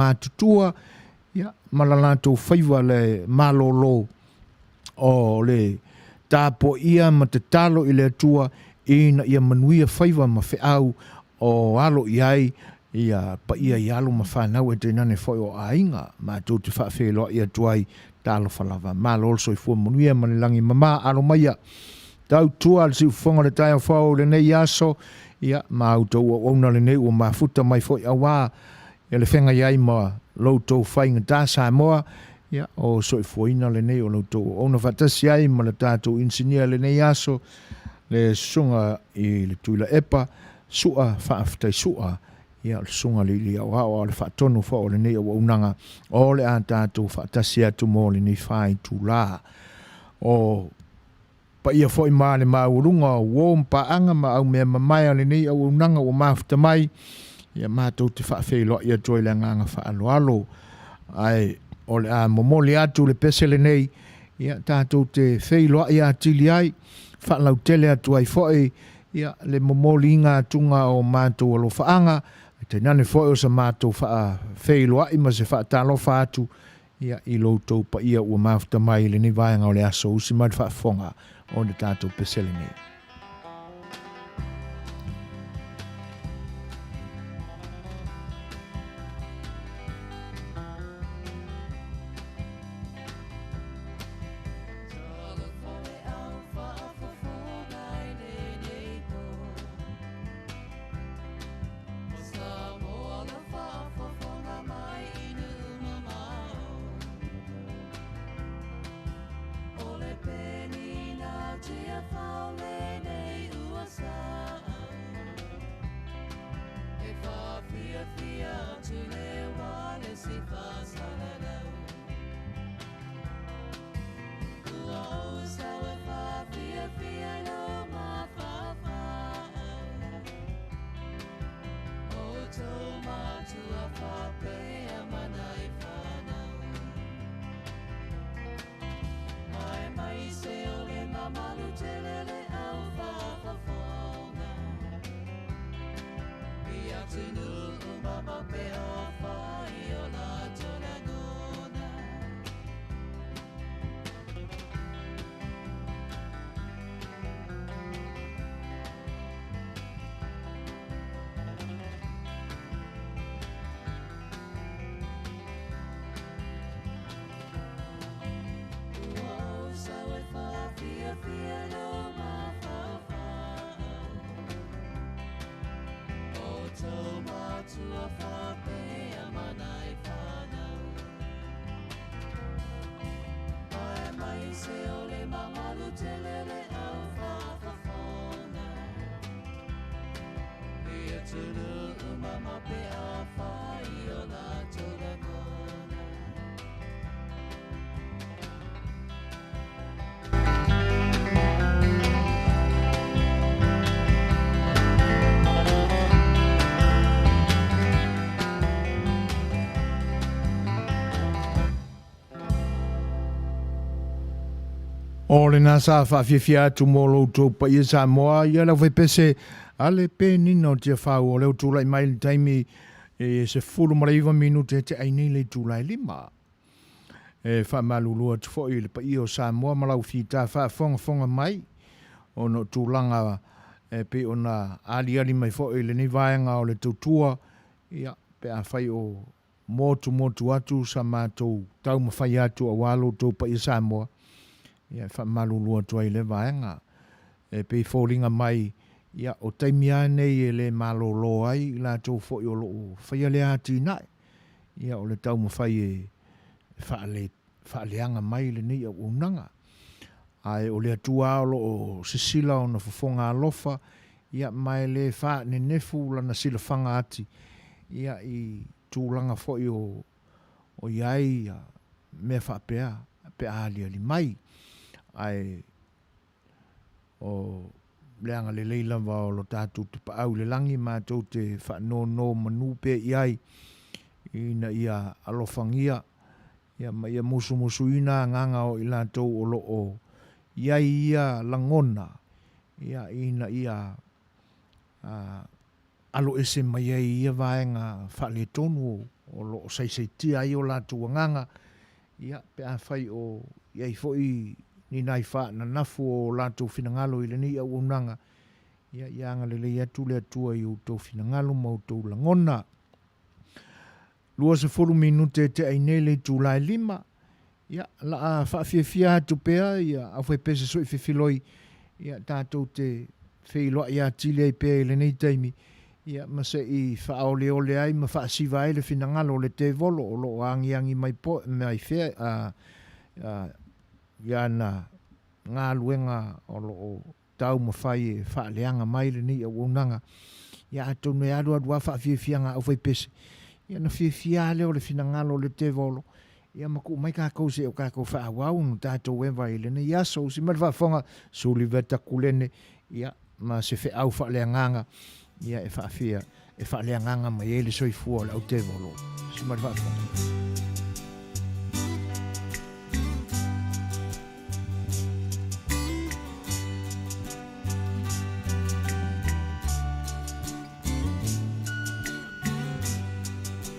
Tutua ia malalato faiva le malolo o le tapo ia ma te talo i le atua ina ia manuia faiva ma fe'au o alo iai ia pa ia i alo ma whanau e te nane foi o ainga ma tō te whawhelo ia tuai talo whalava malolo so i fua manuia ma le langi mama alo maia tau tua le si ufonga le tai whao le nei aso ia ma au tau o ona le nei o mafuta mai foi awa e le whenga iai ma loutou whainga tā Samoa ia o so i fuaina le nei o loutou ona whatasi ai ma le tātou insinia le nei aso le sunga i le tuila epa sua whaaftai sua ia le sunga li au hao le whaatonu wha o le nei o unanga o le a tātou whaatasi atu mo le nei whai tū la o pa ia foi ma le maurunga o mpa anga ma au mea mamaya le nei o unanga o mafuta mai ia mātou te whaafeilo ia toi le nganga whaaloalo ai o le a momoli atu le pesele nei ia tātou te wheilo ia tili ai whaalau tele atu ai foi ia le momoli inga tunga o mātou alo whaanga te nane foi o sa mātou whaafeilo ai ma se whaatalo whaatu ia i loutou pa ia ua mafuta mai le ni vaenga o le aso usi mai whaafonga o le tātou pesele nei. O le nasa whawhiawhia atu mō loutou pa ia Samoa, ia lau whaipese ale pe nina o tia whau o leo tūlai mai le taimi e se fulu maraiwa minute te ainei le tūlai lima. E whamalulua tu fo i le pa ia o Samoa malau whita whafonga mai o no tūlanga e pe o na ali mai fo i le ni vaenga o le tautua ia pe a whai o motu atu sa mātou tau mawhai atu a walo tau pa ia Samoa. Ia whamalulua tua i le vaenga. E pei fōringa mai, ia o taimia nei e le malolo ai, i la tau fo i o loo whaia le ati nai. Ia o le tau mawhai e whaaleanga mai le nei au unanga. Ai o le atua o loo sisila o na whafonga alofa, ia mai le wha ne nefu la na sila whanga ati. Ia i tūlanga fo i o iai mea whapea, pe alia li mai. Ai o leanga le leila wa o lo tātou te paau le langi mātou te whanō manupe iai ina ia alofangia ia ma ia musu ina nganga o ila tau o lo o iai ia langona ia ina ia alo ese mai ia vaenga whale tonu o lo sai tia ai o lātou nganga. Ia, pe a whai o iai foi ni nai wha na nafu o lātou whinangalo i le ni au unanga. Ia, ianga le lei atu le atua i o tau whinangalo mau tau langona. Lua se 4 minute te ainele tūlai 5. Ia, la a whaafia atu pea, ia, au whai pese soi whiwhiloi, ia, tātou te whiloa ia tili ai pea i le nei taimi. Ia, mase i whaole ole ai, ma whaasiva ai le whinangalo le te volo, o lo angi mai whea, ia na ngā luenga o lo o tau ma whai e whaaleanga mai le nei au unanga. Ia, atou me arua whaafia ngā au whai pese. Ia na whiwhia leo le whinangalo le te volo. Ia maku mai kākou se o kākou whaawau no tātou e vai le ne. Ia so si mara whaafonga so li veta kulene. Ia ma se whaau whaalea nganga. Ia e whaafia e whaalea nganga mai ele soifua le au te volo. Si mara whaafonga.